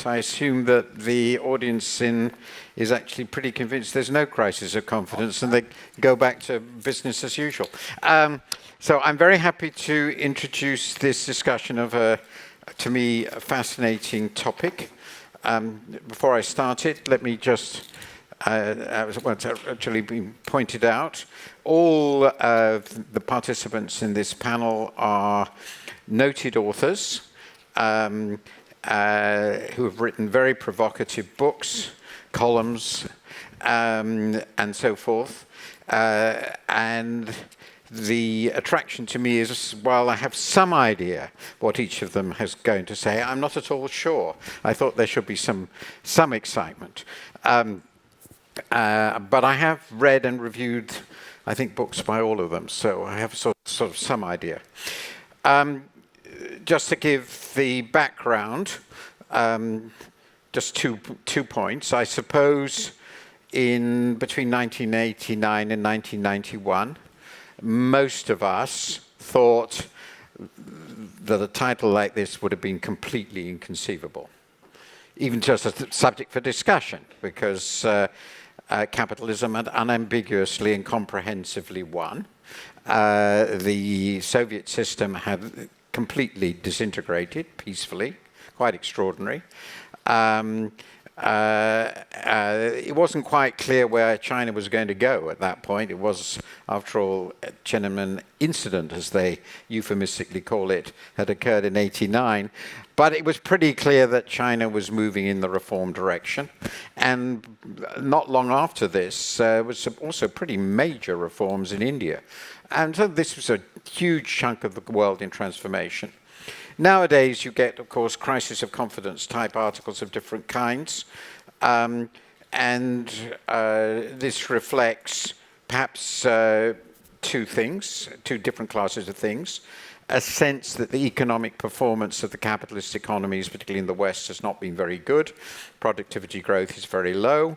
but I assume that the audience is actually pretty convinced there's no crisis of confidence and they go back to business as usual. So I'm very happy to introduce this discussion of to me, a fascinating topic. Before I start it, let me just, what's actually been pointed out, all of the participants in this panel are noted authors who have written very provocative books, columns, and so forth. And the attraction to me is, while I have some idea what each of them is going to say, I'm not at all sure. I thought there should be some excitement. But I have read and reviewed, I think, books by all of them, so I have sort of some idea. Just to give the background, just two points. I suppose between 1989 and 1991, most of us thought that a title like this would have been completely inconceivable, even just as a subject for discussion, because capitalism had unambiguously and comprehensively won. The Soviet system had completely disintegrated peacefully, quite extraordinary. It wasn't quite clear where China was going to go at that point. It was, after all, Tiananmen incident, as they euphemistically call it, had occurred in '89. But it was pretty clear that China was moving in the reform direction. And not long after this, was also pretty major reforms in India. And so this was a huge chunk of the world in transformation. Nowadays, you get, of course, crisis of confidence type articles of different kinds. This reflects perhaps two different classes of things. A sense that the economic performance of the capitalist economies, particularly in the West, has not been very good. Productivity growth is very low.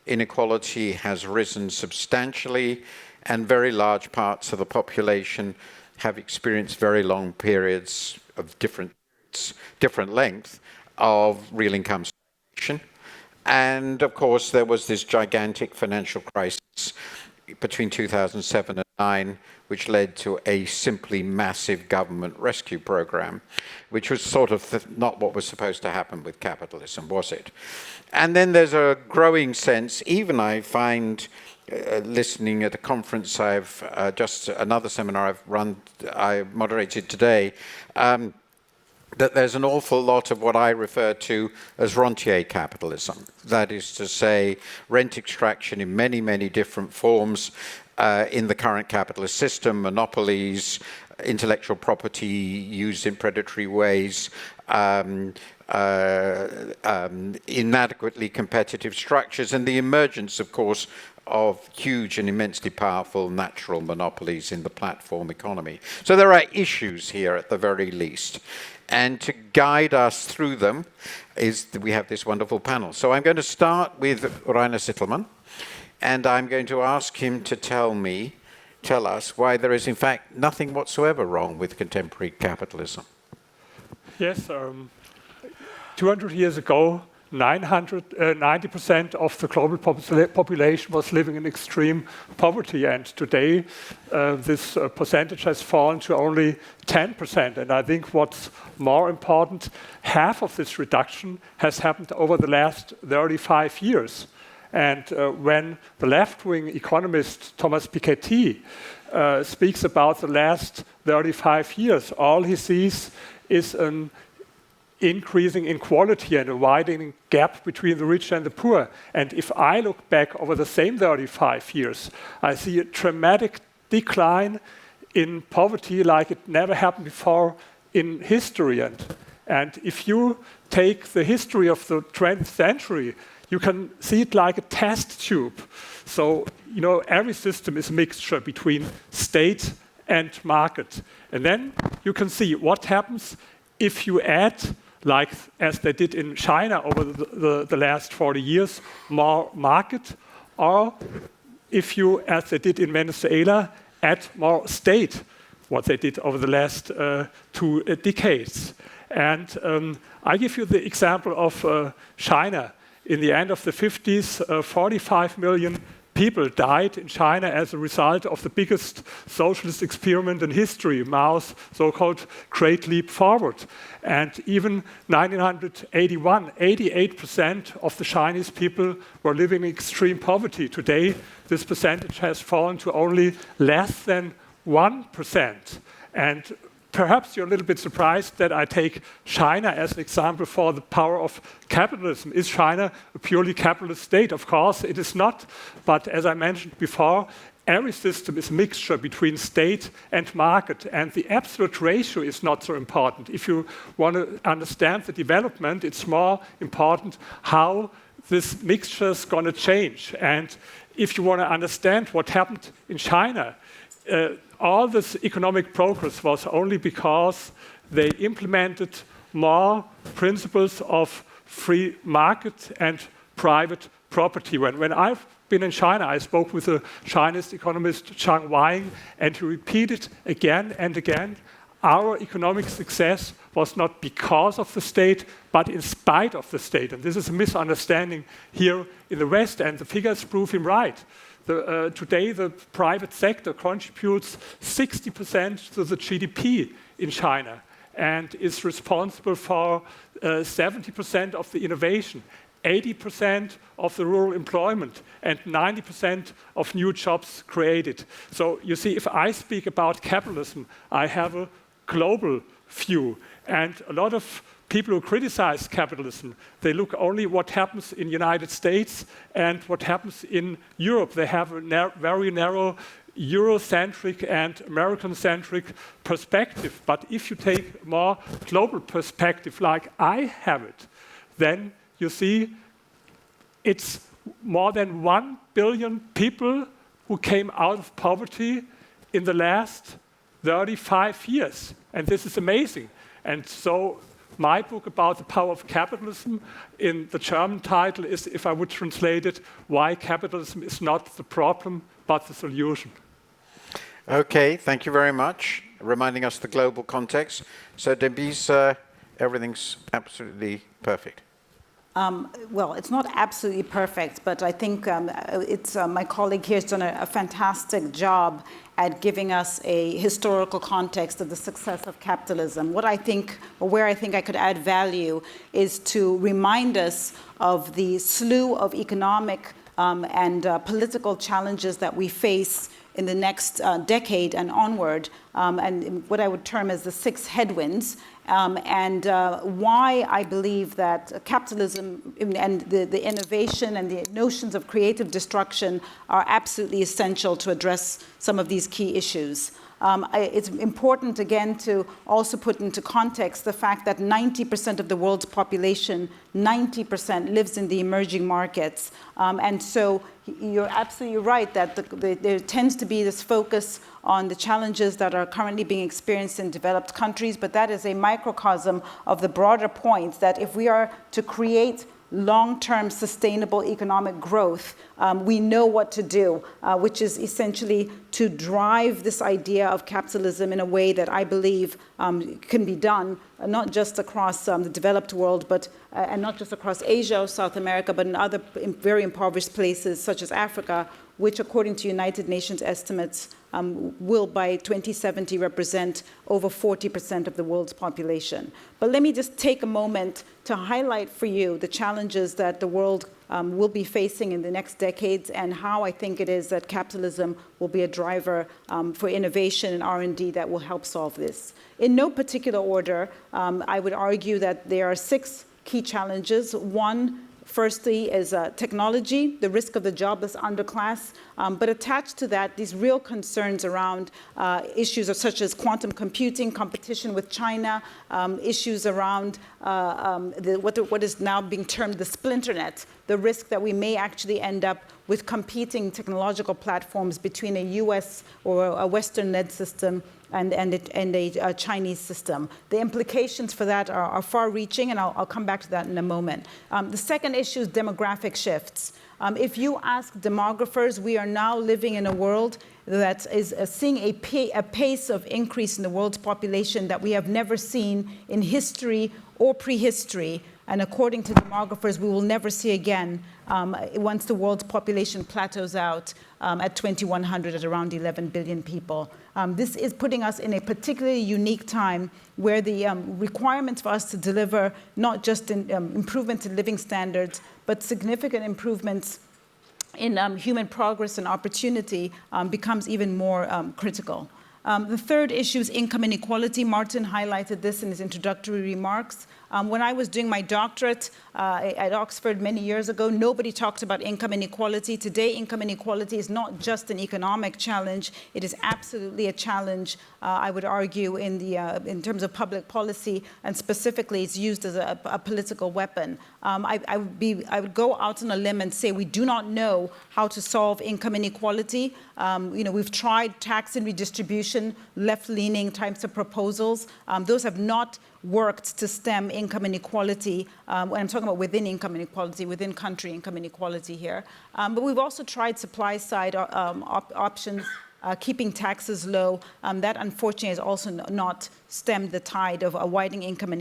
Inequality has risen substantially, and very large parts of the population have experienced very long periods of different length of real income stagnation. And of course, there was this gigantic financial crisis between 2007 and 2009, which led to a simply massive government rescue program, which was sort of not what was supposed to happen with capitalism, was it? And then there's a growing sense, even I find, listening at a conference another seminar I moderated today, that there's an awful lot of what I refer to as rentier capitalism. That is to say, rent extraction in many, many different forms in the current capitalist system, monopolies, intellectual property used in predatory ways, inadequately competitive structures, and the emergence, of course, of huge and immensely powerful natural monopolies in the platform economy. So there are issues here at the very least. And to guide us through them we have this wonderful panel. So I'm going to start with Rainer Sittelmann, and I'm going to ask him to tell us why there is in fact nothing whatsoever wrong with contemporary capitalism. Yes, 200 years ago, 90% of the global population was living in extreme poverty, and today this percentage has fallen to only 10%. And I think what's more important, half of this reduction has happened over the last 35 years. And when the left-wing economist Thomas Piketty speaks about the last 35 years, all he sees is an increasing inequality and a widening gap between the rich and the poor. And if I look back over the same 35 years, I see a dramatic decline in poverty like it never happened before in history. And if you take the history of the 20th century, you can see it like a test tube. So, every system is a mixture between state and market. And then you can see what happens if you add, like as they did in China over the last 40 years, more market, or if you, as they did in Venezuela, add more state, what they did over the last 2 decades. And I give you the example of China. In the end of the 50s, 45 million people died in China as a result of the biggest socialist experiment in history, Mao's so-called Great Leap Forward. And even 1981, 88% of the Chinese people were living in extreme poverty. Today, this percentage has fallen to only less than 1%. And perhaps you're a little bit surprised that I take China as an example for the power of capitalism. Is China a purely capitalist state? Of course, it is not. But as I mentioned before, every system is a mixture between state and market, and the absolute ratio is not so important. If you want to understand the development, it's more important how this mixture is going to change. And if you want to understand what happened in China, all this economic progress was only because they implemented more principles of free market and private property. When I've been in China, I spoke with a Chinese economist, Zhang Weiying, and he repeated again and again, our economic success was not because of the state, but in spite of the state. And this is a misunderstanding here in the West, and the figures prove him right. Today, the private sector contributes 60% to the GDP in China and is responsible for 70% of the innovation, 80% of the rural employment, and 90% of new jobs created. So you see, if I speak about capitalism, I have a global view. And a lot of people who criticize capitalism, they look only what happens in the United States and what happens in Europe. They have a very narrow Eurocentric and American-centric perspective. But if you take a more global perspective like I have it, then you see it's more than 1 billion people who came out of poverty in the last 35 years. And this is amazing. And so my book about the power of capitalism, in the German title is, if I would translate it, Why Capitalism is Not the Problem, but the Solution. Okay, thank you very much, reminding us the global context. So Denise, everything's absolutely perfect. Well, it's not absolutely perfect, but I think my colleague here has done a fantastic job at giving us a historical context of the success of capitalism. What I think, or where I think I could add value, is to remind us of the slew of economic and political challenges that we face in the next decade and onward, and what I would term as the 6 headwinds. And why I believe that capitalism and the innovation and the notions of creative destruction are absolutely essential to address some of these key issues. It's important, again, to also put into context the fact that 90% of the world's population, 90% lives in the emerging markets. And so you're absolutely right that there tends to be this focus on the challenges that are currently being experienced in developed countries, but that is a microcosm of the broader point that if we are to create long-term sustainable economic growth, we know what to do, which is essentially to drive this idea of capitalism in a way that I believe can be done, not just across the developed world, but and not just across Asia or South America, but in other very impoverished places such as Africa, which according to United Nations estimates will by 2070 represent over 40% of the world's population. But let me just take a moment to highlight for you the challenges that the world will be facing in the next decades and how I think it is that capitalism will be a driver for innovation and R&D that will help solve this. In no particular order, I would argue that there are 6 key challenges. One, firstly, is technology, the risk of the jobless underclass, but attached to that, these real concerns around issues such as quantum computing, competition with China, issues around what is now being termed the splinternet, the risk that we may actually end up with competing technological platforms between a US or a Western-led system and a Chinese system. The implications for that are far-reaching, and I'll come back to that in a moment. The second issue is demographic shifts. If you ask demographers, we are now living in a world that is seeing a pace of increase in the world's population that we have never seen in history or prehistory. And according to demographers, we will never see again once the world's population plateaus out at 2100 at around 11 billion people. This is putting us in a particularly unique time where the requirements for us to deliver not just improvements in living standards, but significant improvements in human progress and opportunity becomes even more critical. The third issue is income inequality. Martin highlighted this in his introductory remarks. When I was doing my doctorate at Oxford many years ago, nobody talked about income inequality. Today, income inequality is not just an economic challenge. It is absolutely a challenge, I would argue, in terms of public policy, and specifically it's used as a political weapon. I would go out on a limb and say we do not know how to solve income inequality. We've tried tax and redistribution, left-leaning types of proposals. Those have not worked to stem income inequality. When I'm talking about within income inequality, within country income inequality here. But we've also tried supply-side options, keeping taxes low. That, unfortunately, has also not stemmed the tide of a widening income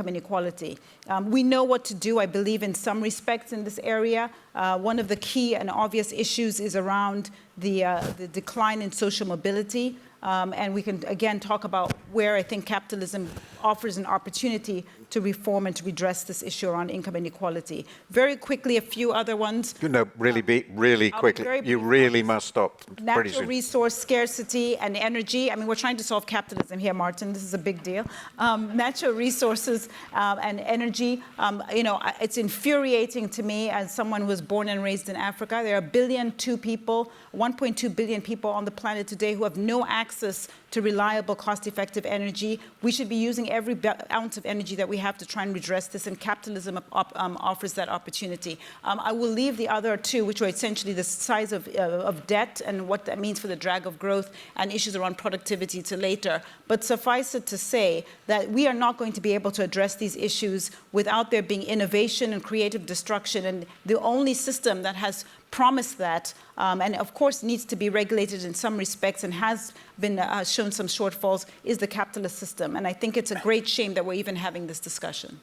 inequality. We know what to do, I believe, in some respects in this area. One of the key and obvious issues is around the decline in social mobility. And we can, again, talk about where I think capitalism offers an opportunity to reform and to redress this issue around income inequality. Very quickly, a few other ones. Really quickly. You really must stop. Natural resource scarcity and energy. I mean, we're trying to solve capitalism here, Martin. This is a big deal. Natural resources and energy. It's infuriating to me as someone who was born and raised in Africa. There are 1.2 billion people on the planet today who have no access to reliable, cost-effective energy. We should be using every ounce of energy that we have to try and redress this, and capitalism offers that opportunity. I will leave the other two, which are essentially the size of debt and what that means for the drag of growth and issues around productivity, to later. But suffice it to say that we are not going to be able to address these issues without there being innovation and creative destruction. And the only system that has promised that, and of course needs to be regulated in some respects and has been shown some shortfalls, is the capitalist system. And I think it's a great shame that we're even having this discussion.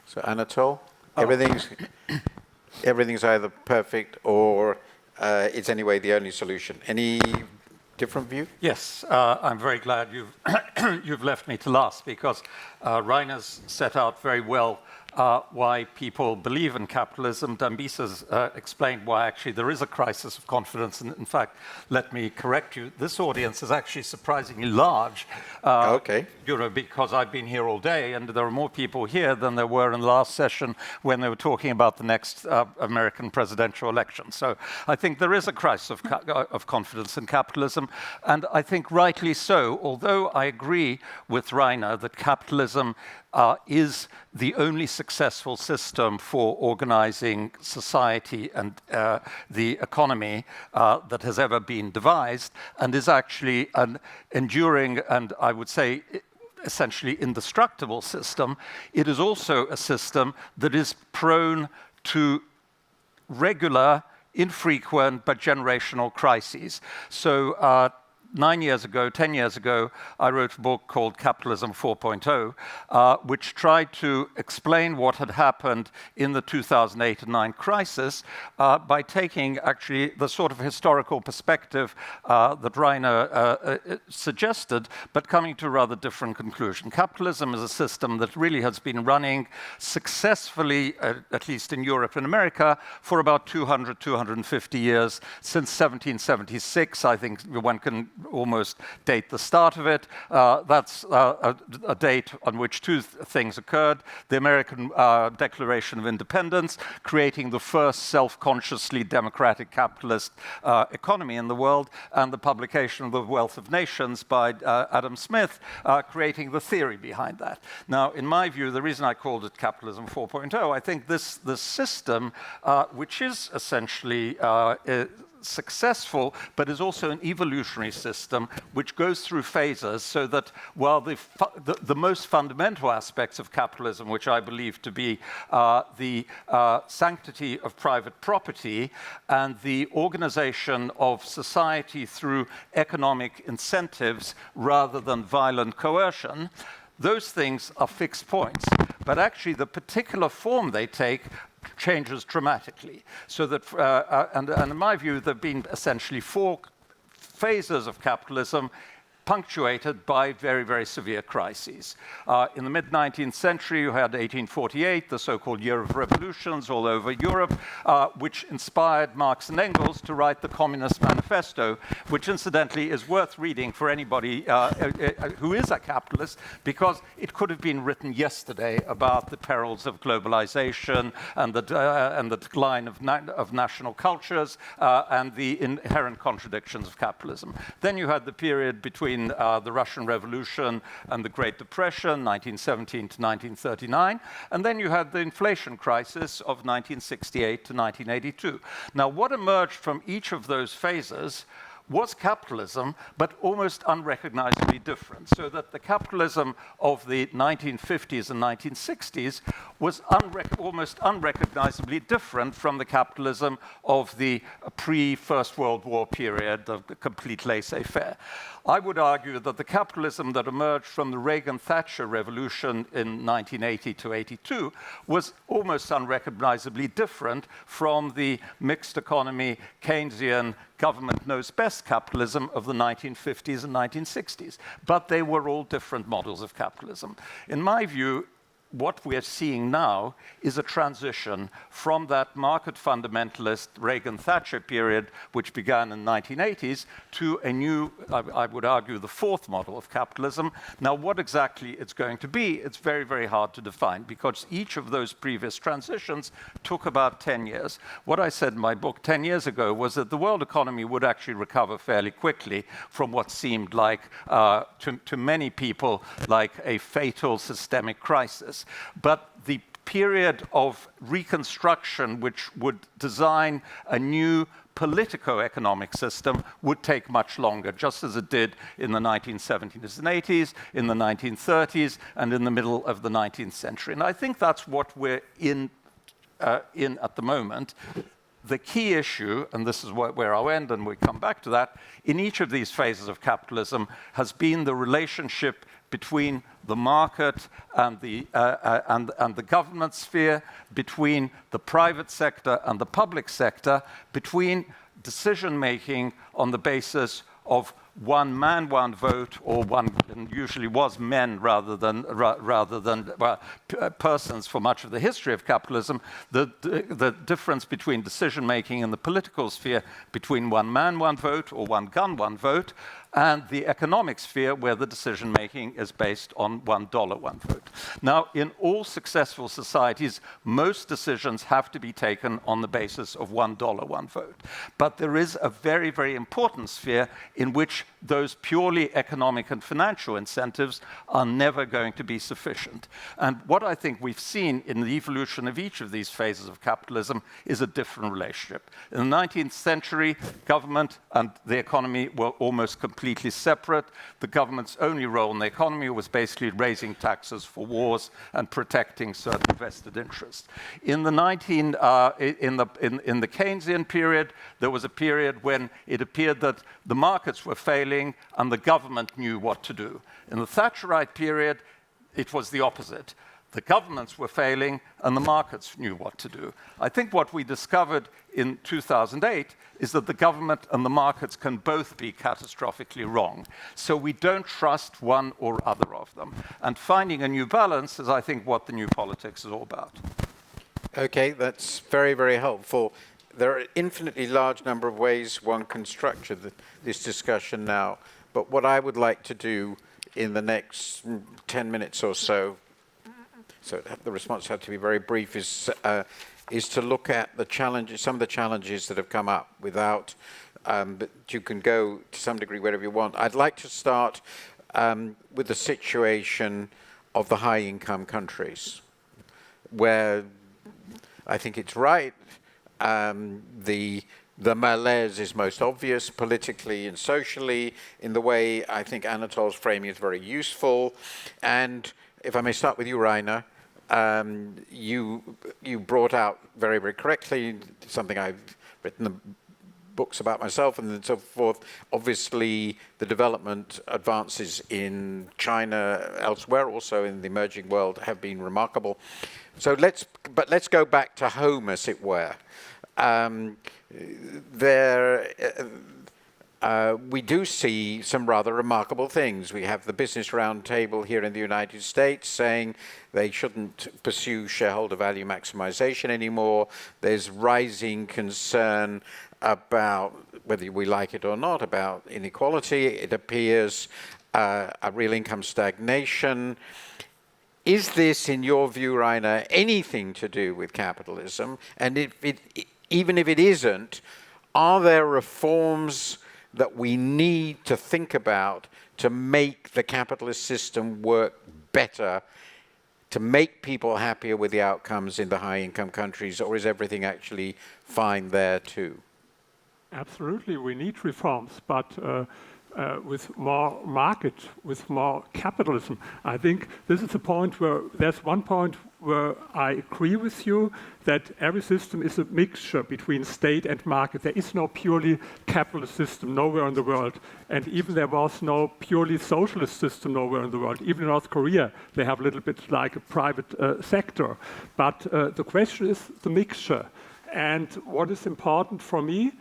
So Anatole, everything's either perfect or it's anyway the only solution. Any different view? Yes, I'm very glad you've left me to last, because Reiner's set out very well why people believe in capitalism. Dambisa's explained why actually there is a crisis of confidence. And in fact, let me correct you, this audience is actually surprisingly large. Because I've been here all day, and there are more people here than there were in the last session when they were talking about the next American presidential election. So I think there is a crisis of confidence in capitalism, and I think rightly so, although I agree with Reiner that capitalism is the only successful system for organizing society and the economy that has ever been devised, and is actually an enduring and, I would say, essentially indestructible system. It is also a system that is prone to regular, infrequent, but generational crises. So 9 years ago, 10 years ago, I wrote a book called Capitalism 4.0, which tried to explain what had happened in the 2008 and 9 crisis by taking actually the sort of historical perspective that Reiner suggested, but coming to a rather different conclusion. Capitalism is a system that really has been running successfully, at least in Europe and America, for about 200, 250 years, since 1776. I think one can almost date the start of it. That's a date on which two things occurred. The American Declaration of Independence, creating the first self-consciously democratic capitalist economy in the world, and the publication of The Wealth of Nations by Adam Smith, creating the theory behind that. Now, in my view, the reason I called it Capitalism 4.0, I think this system, which is essentially successful, but is also an evolutionary system which goes through phases, so that while the most fundamental aspects of capitalism, which I believe to be the sanctity of private property and the organization of society through economic incentives rather than violent coercion, those things are fixed points. But actually, the particular form they take changes dramatically. So that, and in my view, there have been essentially 4 phases of capitalism punctuated by very, very severe crises. In the mid-19th century, you had 1848, the so-called Year of Revolutions all over Europe, which inspired Marx and Engels to write the Communist Manifesto, which incidentally is worth reading for anybody who is a capitalist, because it could have been written yesterday about the perils of globalization and the decline of national cultures and the inherent contradictions of capitalism. Then you had the period between the Russian Revolution and the Great Depression, 1917 to 1939, and then you had the inflation crisis of 1968 to 1982. Now, what emerged from each of those phases was capitalism, but almost unrecognizably different. So that the capitalism of the 1950s and 1960s was almost unrecognizably different from the capitalism of the pre-First World War period, the complete laissez-faire. I would argue that the capitalism that emerged from the Reagan-Thatcher revolution in 1980 to 82 was almost unrecognizably different from the mixed economy, Keynesian, government knows best capitalism of the 1950s and 1960s. But they were all different models of capitalism. In my view, what we are seeing now is a transition from that market fundamentalist Reagan-Thatcher period, which began in the 1980s, to a new, I would argue, the 4th model of capitalism. Now, what exactly it's going to be, it's very, very hard to define, because each of those previous transitions took about 10 years. What I said in my book 10 years ago was that the world economy would actually recover fairly quickly from what seemed like, to many people, like a fatal systemic crisis. But the period of reconstruction, which would design a new politico-economic system, would take much longer, just as it did in the 1970s and 80s, in the 1930s, and in the middle of the 19th century. And I think that's what we're in at the moment. The key issue, and this is where I'll end and we come back to that, in each of these phases of capitalism has been the relationship between the market and the government sphere, between the private sector and the public sector, between decision-making on the basis of one man, one vote, or one, and usually was men rather than persons for much of the history of capitalism, the difference between decision-making in the political sphere between one man, one vote, or one gun, one vote, and the economic sphere where the decision-making is based on $1, one vote. Now, in all successful societies, most decisions have to be taken on the basis of $1, one vote. But there is a very, very important sphere in which those purely economic and financial incentives are never going to be sufficient. And what I think we've seen in the evolution of each of these phases of capitalism is a different relationship. In the 19th century, government and the economy were almost completely separate. The government's only role in the economy was basically raising taxes for wars and protecting certain vested interests. In the Keynesian period, there was a period when it appeared that the markets were failing and the government knew what to do. In the Thatcherite period, it was the opposite. The governments were failing and the markets knew what to do. I think what we discovered in 2008 is that the government and the markets can both be catastrophically wrong. So we don't trust one or other of them. And finding a new balance is, I think, what the new politics is all about. Okay, that's very, very helpful. There are an infinitely large number of ways one can structure this discussion now. But what I would like to do in the next 10 minutes or so the response had to be very brief, is to look at the challenges, some of the challenges that have come up without, but you can go to some degree wherever you want. I'd like to start with the situation of the high-income countries, where I think it's right, the the malaise is most obvious politically and socially in the way I think Anatol's framing is very useful. And if I may start with you, Rainer, you brought out very, very correctly something I've written the books about myself and so forth. Obviously, the development advances in China, elsewhere, also in the emerging world, have been remarkable. So let's go back to home, as it were. We do see some rather remarkable things. We have the Business Roundtable here in the United States saying they shouldn't pursue shareholder value maximization anymore. There's rising concern about, whether we like it or not, about inequality. It appears a real income stagnation. Is this, in your view, Rainer, anything to do with capitalism? And even if it isn't, are there reforms that we need to think about to make the capitalist system work better, to make people happier with the outcomes in the high-income countries, or is everything actually fine there too? Absolutely, we need reforms, but with more market, with more capitalism. I think this is a point where there's one point where I agree with you that every system is a mixture between state and market. There is no purely capitalist system nowhere in the world, and even there was no purely socialist system nowhere in the world. Even in North Korea, they have a little bit like a private sector. But the question is the mixture. And what is important for me,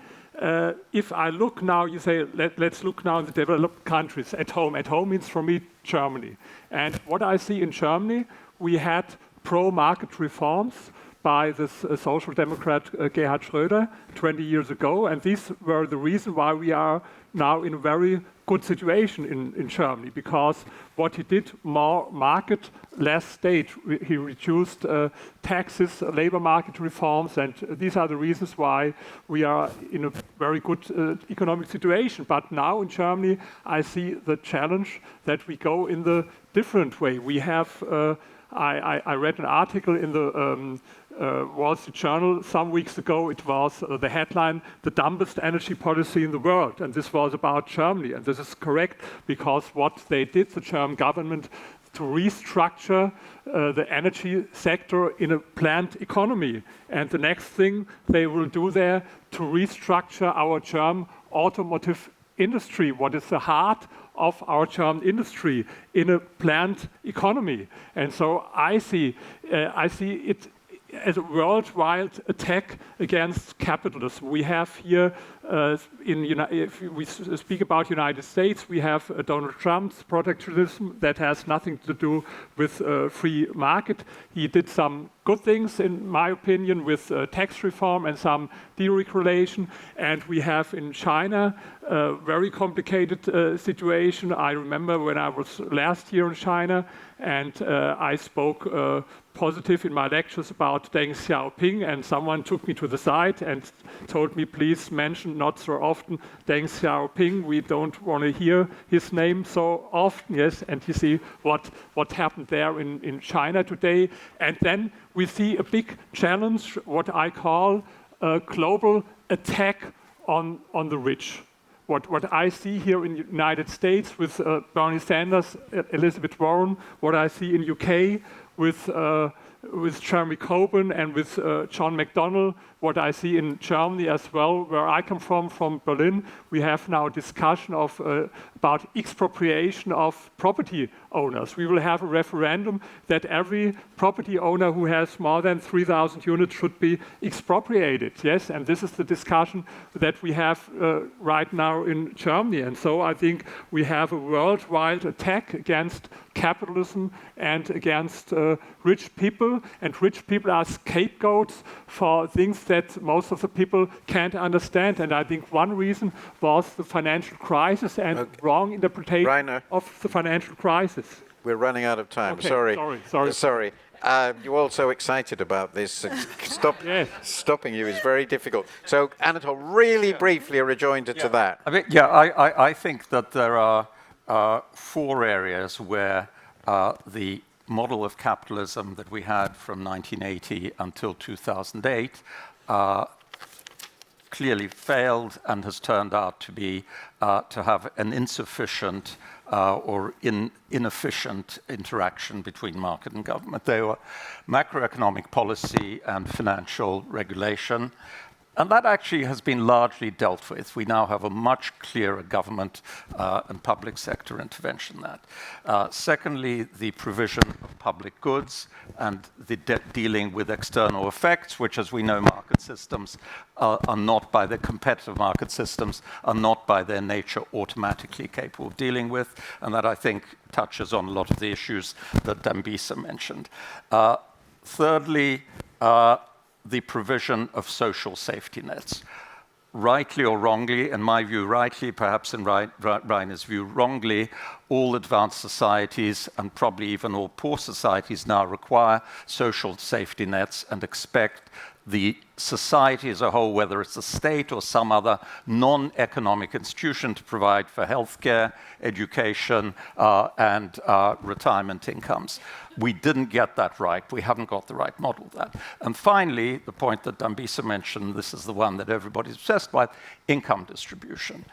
if I look now, you say, let's look now at the developed countries at home. At home means for me Germany. And what I see in Germany, we had pro-market reforms by this social democrat Gerhard Schröder 20 years ago. And these were the reason why we are now in a very good situation in Germany, because what he did, more market, less state. He reduced taxes, labor market reforms, and these are the reasons why we are in a very good economic situation. But now in Germany, I see the challenge that we go in the different way. We have, I read an article in the Wall Street Journal some weeks ago. It was the headline, "The dumbest energy policy in the world," and this was about Germany. And this is correct, because what they did, the German government, to restructure the energy sector in a planned economy. And the next thing they will do there, to restructure our German automotive industry, what is the heart of our German industry, in a planned economy. And so I see it as a worldwide attack against capitalism. We have here, if we speak about United States, we have Donald Trump's protectionism that has nothing to do with free market. He did some good things, in my opinion, with tax reform and some deregulation. And we have in China a very complicated situation. I remember when I was last year in China, and I spoke positive in my lectures about Deng Xiaoping, and someone took me to the side and told me, please mention not so often Deng Xiaoping. We don't want to hear his name so often. Yes, and you see what happened there in China today. And then we see a big challenge, what I call a global attack on the rich. What I see here in the United States with Bernie Sanders, Elizabeth Warren, what I see in UK with Jeremy Corbyn and with John McDonnell, what I see in Germany as well, where I come from Berlin, we have now a discussion of about expropriation of property owners. We will have a referendum that every property owner who has more than 3,000 units should be expropriated. Yes, and this is the discussion that we have right now in Germany. And so I think we have a worldwide attack against capitalism and against rich people, and rich people are scapegoats for things that most of the people can't understand. And I think one reason was the financial crisis and wrong interpretation Rainer, of the financial crisis. We're running out of time. Okay, Sorry. Sorry. You're all so excited about this. Yes. Stopping you is very difficult. So, Anatol, really briefly, a rejoinder to that. I mean, I think that there are 4 areas where the model of capitalism that we had from 1980 until 2008 clearly failed and has turned out to be to have an insufficient or inefficient interaction between market and government. They were macroeconomic policy and financial regulation. And that actually has been largely dealt with. We now have a much clearer government and public sector intervention in that. Secondly, the provision of public goods and the dealing with external effects, which, as we know, market systems are not by their competitive market systems, are not by their nature automatically capable of dealing with. And that, I think, touches on a lot of the issues that Dambisa mentioned. Thirdly, the provision of social safety nets. Rightly or wrongly, in my view rightly, perhaps in Rainer's view wrongly, all advanced societies and probably even all poor societies now require social safety nets and expect the society as a whole, whether it's a state or some other non-economic institution, to provide for healthcare, education, and retirement incomes. We didn't get that right. We haven't got the right model of that. And finally, the point that Dambisa mentioned, this is the one that everybody's obsessed with, income distribution.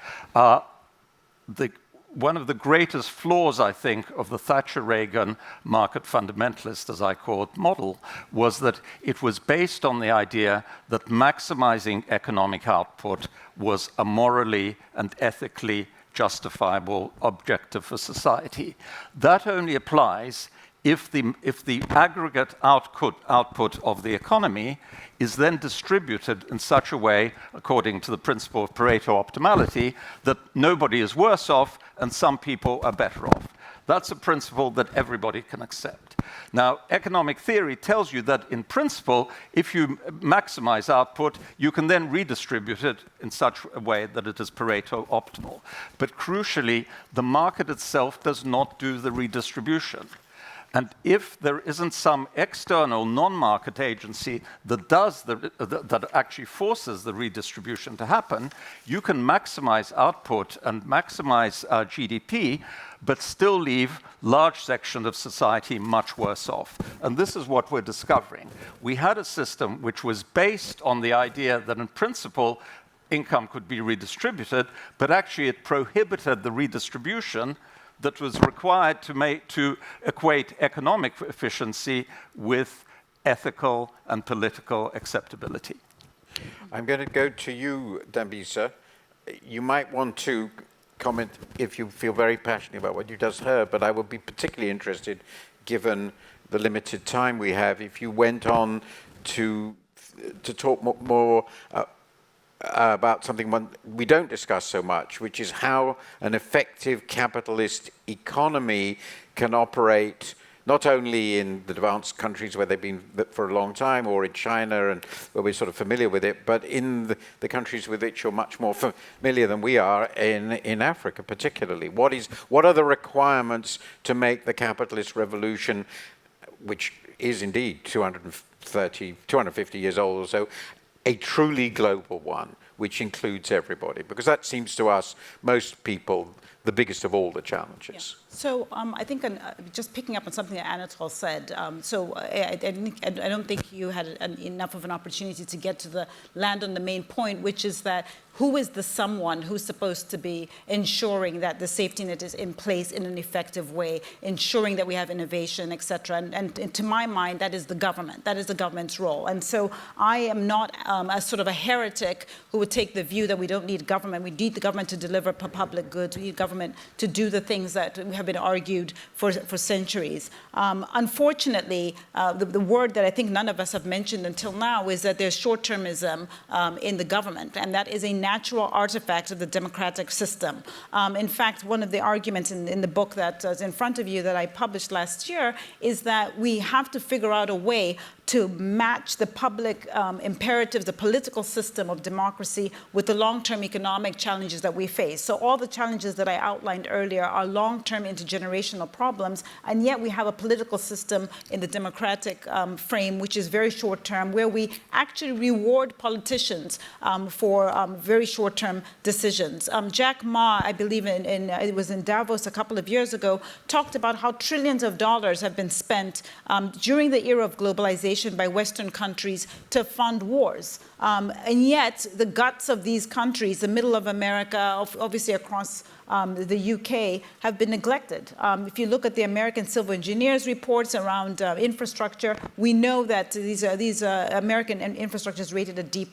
One of the greatest flaws, I think, of the Thatcher-Reagan market fundamentalist, as I call it, model was that it was based on the idea that maximizing economic output was a morally and ethically justifiable objective for society. That only applies if the aggregate output of the economy is then distributed in such a way, according to the principle of Pareto optimality, that nobody is worse off and some people are better off. That's a principle that everybody can accept. Now, economic theory tells you that in principle, if you maximize output, you can then redistribute it in such a way that it is Pareto optimal. But crucially, the market itself does not do the redistribution. And if there isn't some external non-market agency that that actually forces the redistribution to happen, you can maximize output and maximize GDP, but still leave large sections of society much worse off. And this is what we're discovering. We had a system which was based on the idea that in principle, income could be redistributed, but actually it prohibited the redistribution that was required to equate economic efficiency with ethical and political acceptability. I'm going to go to you, Dambisa. You might want to comment if you feel very passionate about what you just heard, but I would be particularly interested, given the limited time we have, if you went on to talk more about something we don't discuss so much, which is how an effective capitalist economy can operate not only in the advanced countries where they've been for a long time, or in China and where we're sort of familiar with it, but in the countries with which you're much more familiar than we are in Africa particularly. What are the requirements to make the capitalist revolution, which is indeed 250 years old or so, a truly global one, which includes everybody? Because that seems to us, most people, the biggest of all the challenges. Yeah. So I think just picking up on something that Anatol said, I don't think you had enough of an opportunity to get to land on the main point, which is that who is the someone who's supposed to be ensuring that the safety net is in place in an effective way, ensuring that we have innovation, et cetera. And to my mind, that is the government. That is the government's role. And so I am not a sort of a heretic who would take the view that we don't need government. We need the government to deliver public goods. We need government to do the things that have been argued for centuries. Unfortunately, the word that I think none of us have mentioned until now is that there's short-termism in the government, and that is a natural artifact of the democratic system. In fact, one of the arguments in the book that is in front of you that I published last year is that we have to figure out a way to match the public imperatives, the political system of democracy with the long-term economic challenges that we face. So all the challenges that I outlined earlier, are long-term intergenerational problems, and yet we have a political system in the democratic frame which is very short-term, where we actually reward politicians for very short-term decisions. Jack Ma, I believe it was in Davos a couple of years ago, talked about how trillions of dollars have been spent during the era of globalization by Western countries to fund wars. And yet, the guts of these countries, the middle of America, obviously across the UK, have been neglected. If you look at the American civil engineers reports around infrastructure, we know that these American infrastructure is rated a D+.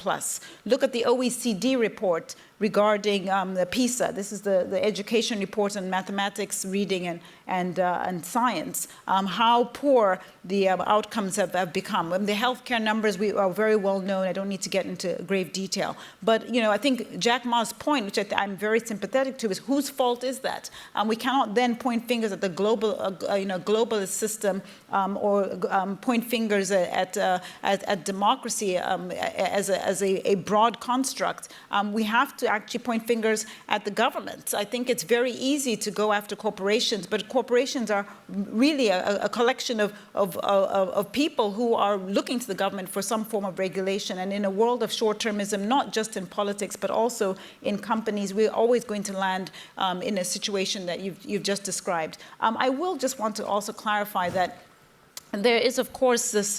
Look at the OECD report regarding the PISA. This is the education report on mathematics, reading, and science. How poor the outcomes have become. The healthcare numbers are very well known. I don't need to get into grave detail. But I think Jack Ma's point, which I'm very sympathetic to, is whose fault is that? We cannot then point fingers at the global, globalist system or point fingers at democracy as a broad construct. We have to actually point fingers at the government. I think it's very easy to go after corporations, but corporations are really a collection of people who are looking to the government for some form of regulation. And in a world of short-termism, not just in politics, but also in companies, we're always going to land in a situation that you've just described. I will just want to also clarify that there is, of course, this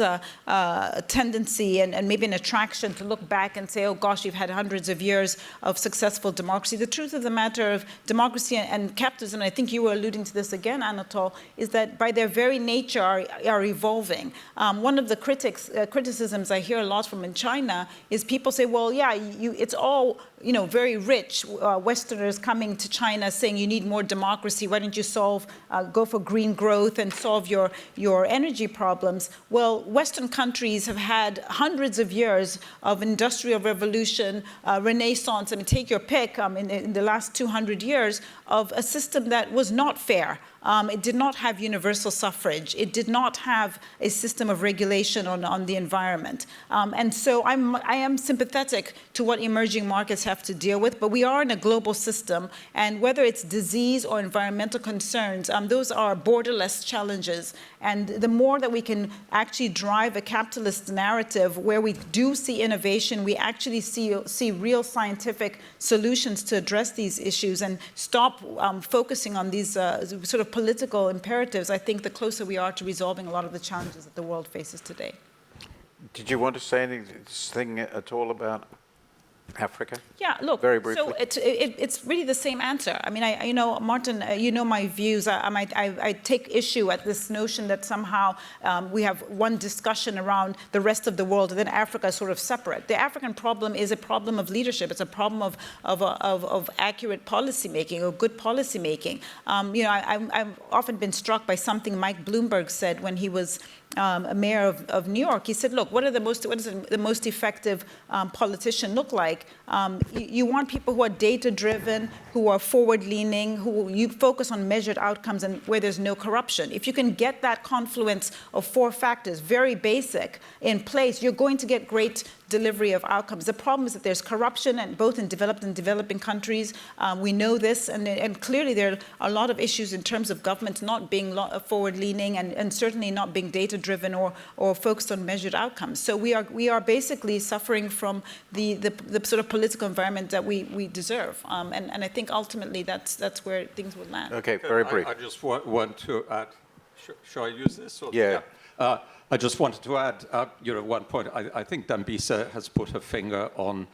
tendency and maybe an attraction to look back and say, oh, gosh, you've had hundreds of years of successful democracy. The truth of the matter of democracy and capitalism, and I think you were alluding to this again, Anatol, is that by their very nature are evolving. One of the criticisms I hear a lot from in China is people say, well, yeah, it's all very rich Westerners coming to China saying you need more democracy. Why don't you go for green growth and solve your energy problems? Well, Western countries have had hundreds of years of industrial revolution, renaissance. I mean, take your pick in the last 200 years of a system that was not fair. It did not have universal suffrage. It did not have a system of regulation on the environment. And so I am sympathetic to what emerging markets have to deal with, but we are in a global system, and whether it's disease or environmental concerns, those are borderless challenges. And the more that we can actually drive a capitalist narrative where we do see innovation, we actually see real scientific solutions to address these issues and stop focusing on these sort of political imperatives, I think the closer we are to resolving a lot of the challenges that the world faces today. Did you want to say anything at all about Africa? Yeah, look, very briefly. So it's really the same answer. I mean, Martin, my views. I take issue at this notion that somehow we have one discussion around the rest of the world and then Africa is sort of separate. The African problem is a problem of leadership. It's a problem of accurate policy making or good policy making. I've often been struck by something Mike Bloomberg said when he was a mayor of New York. He said, look, what does the most effective politician look like? You want people who are data-driven, who are forward-leaning, who you focus on measured outcomes and where there's no corruption. If you can get that confluence of four factors, very basic, in place, you're going to get great delivery of outcomes. The problem is that there's corruption, and both in developed and developing countries. We know this, and clearly there are a lot of issues in terms of governments not being forward-leaning and certainly not being data-driven or focused on measured outcomes. So we are basically suffering from the sort of political environment that we deserve, and I think ultimately that's where things will land. Okay, very brief. I just want to add. Shall I use this? Or, yeah. I just wanted to add, one point. I think Dambisa has put her finger on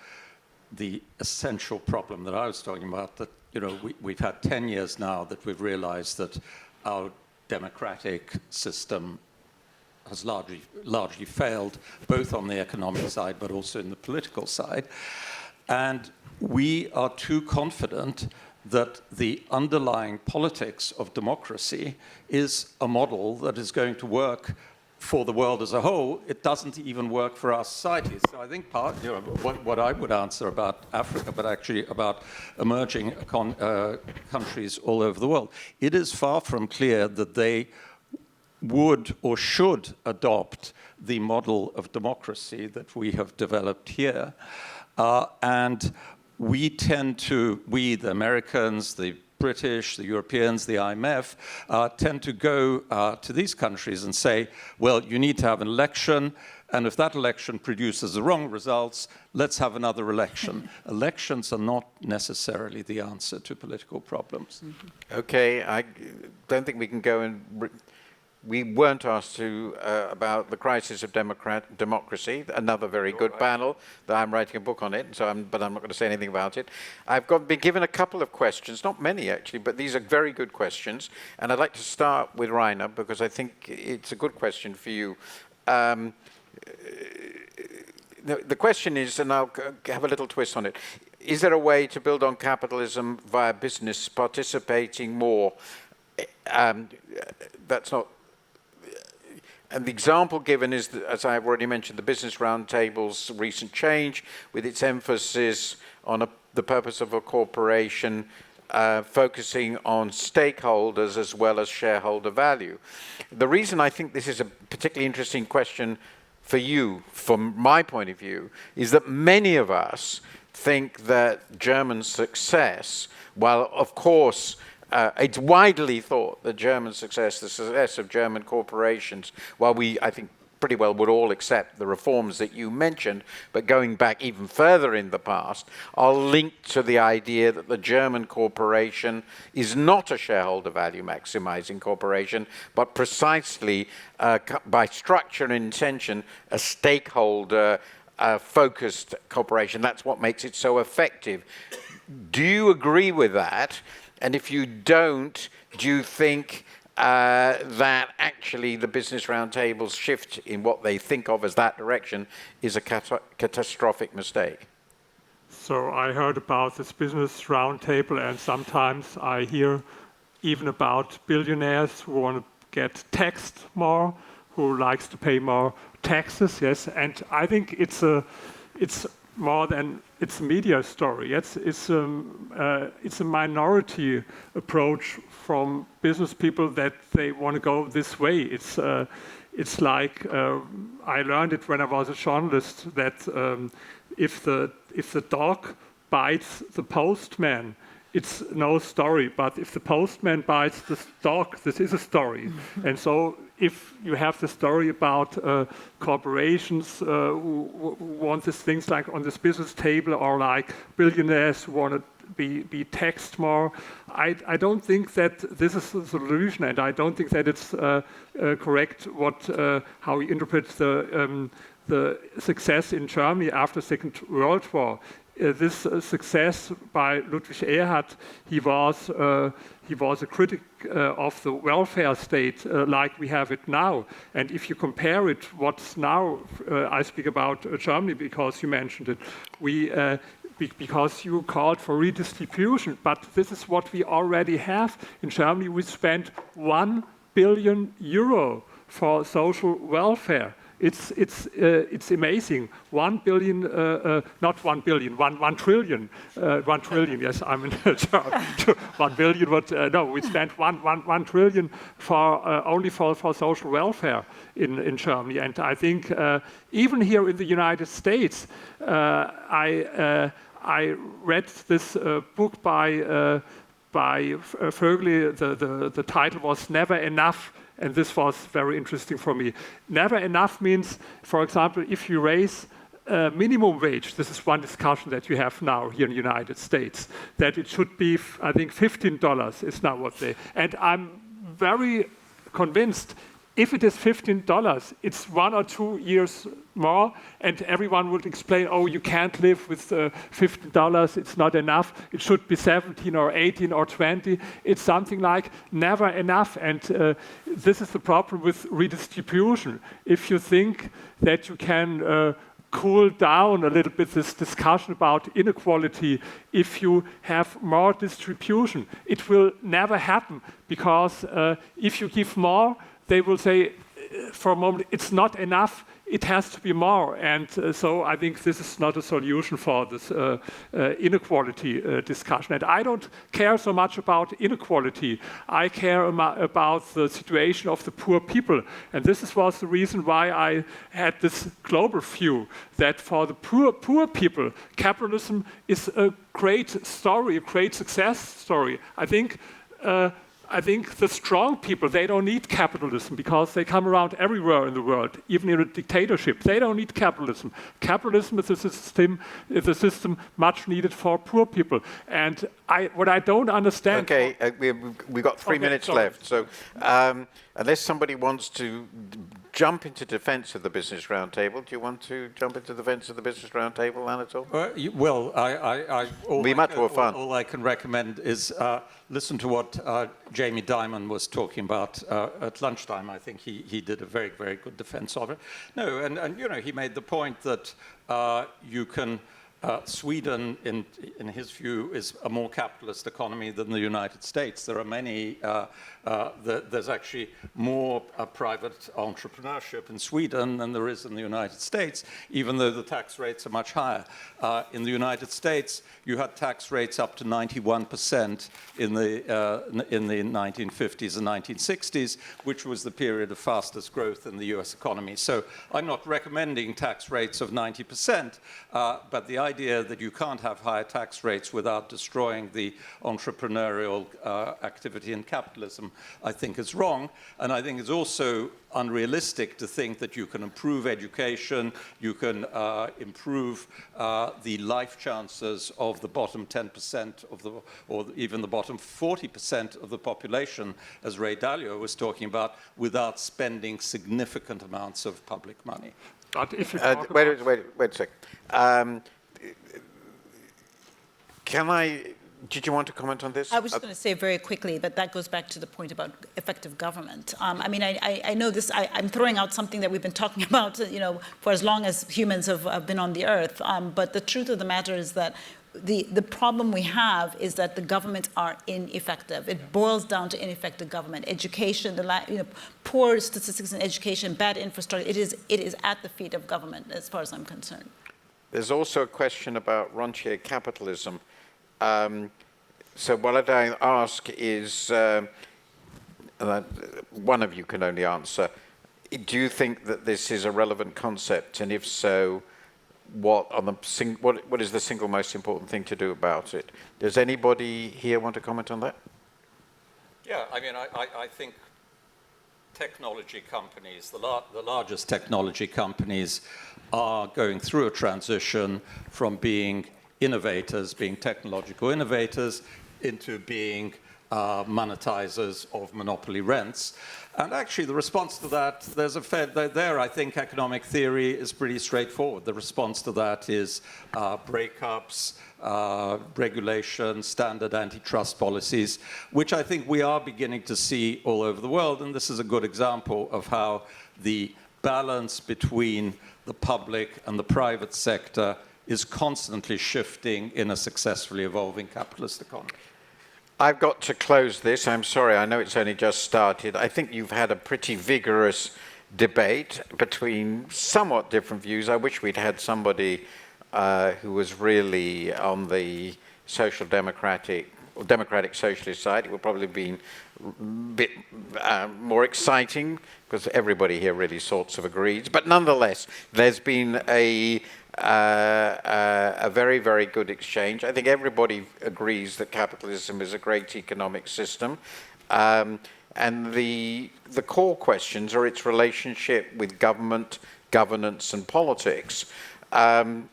the essential problem that I was talking about, that, we've had 10 years now that we've realized that our democratic system has largely failed, both on the economic side, but also in the political side. And we are too confident that the underlying politics of democracy is a model that is going to work for the world as a whole. It doesn't even work for our societies. So I think what I would answer about Africa, but actually about emerging countries all over the world, it is far from clear that they would or should adopt the model of democracy that we have developed here. And we tend to, the Americans, the British, the Europeans, the IMF, tend to go to these countries and say, well, you need to have an election, and if that election produces the wrong results, let's have another election. Elections are not necessarily the answer to political problems. Okay, I don't think we can go and... We weren't asked to about the crisis of democracy, another very good panel. I'm writing a book on it, but I'm not going to say anything about it. Been given a couple of questions, not many actually, but these are very good questions. And I'd like to start with Rainer, because I think it's a good question for you. The question is, and I'll have a little twist on it, is there a way to build on capitalism via business participating more? That's not... And the example given is, as I've already mentioned, the Business Roundtable's recent change with its emphasis on the purpose of a corporation focusing on stakeholders as well as shareholder value. The reason I think this is a particularly interesting question for you, from my point of view, is that many of us think that German success, while of course it's widely thought that German success, the success of German corporations, while we, I think, pretty well would all accept the reforms that you mentioned, but going back even further in the past, are linked to the idea that the German corporation is not a shareholder value maximizing corporation, but precisely by structure and intention, a stakeholder focused corporation. That's what makes it so effective. Do you agree with that? And if you don't, do you think that actually the Business Roundtable's shift in what they think of as that direction is a catastrophic mistake? So I heard about this Business Roundtable, and sometimes I hear even about billionaires who want to get taxed more, who likes to pay more taxes, yes. And I think it's more than it's a media story. It's a minority approach from business people that they want to go this way. It's like I learned it when I was a journalist that if the dog bites the postman, it's no story. But if the postman bites the dog, this is a story. And so if you have the story about corporations who want these things like on this business table, or like billionaires who want to be taxed more, I don't think that this is the solution, and I don't think that it's correct how we interpret the success in Germany after the Second World War. This success by Ludwig Erhard, he was a critic of the welfare state like we have it now. And if you compare it, what's now, I speak about Germany because you mentioned it, because you called for redistribution, but this is what we already have. In Germany, we spent €1 billion for social welfare. It's amazing. 1 billion, not 1 billion, 1 trillion. 1 trillion, yes, I'm in 1 billion, but no, we spent 1 trillion only for social welfare in Germany. And I think even here in the United States, I read this book by Vögele. The title was Never Enough. And this was very interesting for me. Never enough means, for example, if you raise minimum wage, this is one discussion that you have now here in the United States, that it should be, I think, $15 is now what they... And I'm very convinced, if it is $15, it's 1 or 2 years more, and everyone would explain, oh, you can't live with $15, it's not enough, it should be 17 or 18 or 20. It's something like never enough, and this is the problem with redistribution. If you think that you can cool down a little bit this discussion about inequality, if you have more distribution, it will never happen, because if you give more, they will say, for a moment, it's not enough. It has to be more, and so I think this is not a solution for this inequality discussion. And I don't care so much about inequality. I care about the situation of the poor people, and this was the reason why I had this global view that for the poor people, capitalism is a great story, a great success story. I think the strong people, they don't need capitalism because they come around everywhere in the world, even in a dictatorship. They don't need capitalism. Capitalism is a system much needed for poor people. And what I don't understand... Okay, we've got 3 minutes left. So unless somebody wants to jump into defense of the Business Roundtable, do you want to jump into defense of the Business Roundtable, Anatole? All I can recommend is listen to what Jamie Dimon was talking about at lunchtime. I think he did a very, very good defense of it. No, and you know, he made the point that you can... Sweden, in his view, is a more capitalist economy than the United States. There are many, there's actually more private entrepreneurship in Sweden than there is in the United States, even though the tax rates are much higher. In the United States, you had tax rates up to 91% in the 1950s and 1960s, which was the period of fastest growth in the US economy. So I'm not recommending tax rates of 90%, but the idea that you can't have higher tax rates without destroying the entrepreneurial activity in capitalism, I think is wrong. And I think it's also unrealistic to think that you can improve education, you can improve the life chances of the bottom 10% of the, or even the bottom 40% of the population, as Ray Dalio was talking about, without spending significant amounts of public money. But if you wait a second. Did you want to comment on this? I was just going to say very quickly, but that goes back to the point about effective government. I mean, I know this, I'm throwing out something that we've been talking about, you know, for as long as humans have been on the earth. But the truth of the matter is that the problem we have is that the governments are ineffective. It boils down to ineffective government. Education, poor statistics in education, bad infrastructure, it is at the feet of government, as far as I'm concerned. There's also a question about rentier capitalism. So what I ask is, one of you can only answer, do you think that this is a relevant concept? And if so, what is the single most important thing to do about it? Does anybody here want to comment on that? Yeah, I mean, I think technology companies, the largest technology companies, are going through a transition from being innovators, being technological innovators, into being monetizers of monopoly rents. And actually the response to that, I think economic theory is pretty straightforward. The response to that is breakups, regulation, standard antitrust policies, which I think we are beginning to see all over the world. And this is a good example of how the balance between the public and the private sector is constantly shifting in a successfully evolving capitalist economy. I've got to close this. I'm sorry, I know it's only just started. I think you've had a pretty vigorous debate between somewhat different views. I wish we'd had somebody who was really on the social democratic or democratic socialist side. It would probably have been a bit more exciting because everybody here really sorts of agrees. But nonetheless, there's been a very, very good exchange. I think everybody agrees that capitalism is a great economic system. And the core questions are its relationship with government, governance, and politics. And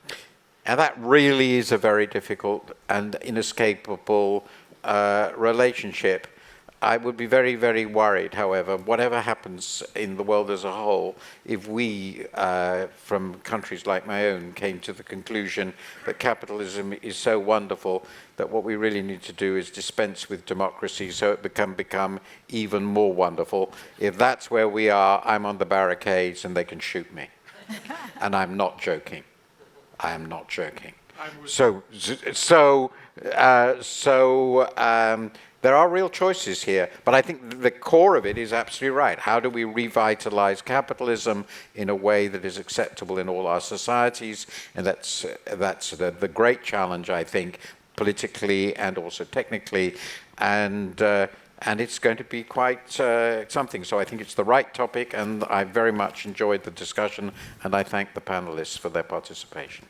that really is a very difficult and inescapable relationship. I would be very, very worried, however, whatever happens in the world as a whole, if we, from countries like my own, came to the conclusion that capitalism is so wonderful that what we really need to do is dispense with democracy so it can become even more wonderful. If that's where we are, I'm on the barricades and they can shoot me. And I'm not joking. I am not joking. there are real choices here, but I think the core of it is absolutely right. How do we revitalize capitalism in a way that is acceptable in all our societies? And that's the great challenge, I think, politically and also technically, and it's going to be quite something. So I think it's the right topic, and I very much enjoyed the discussion, and I thank the panelists for their participation.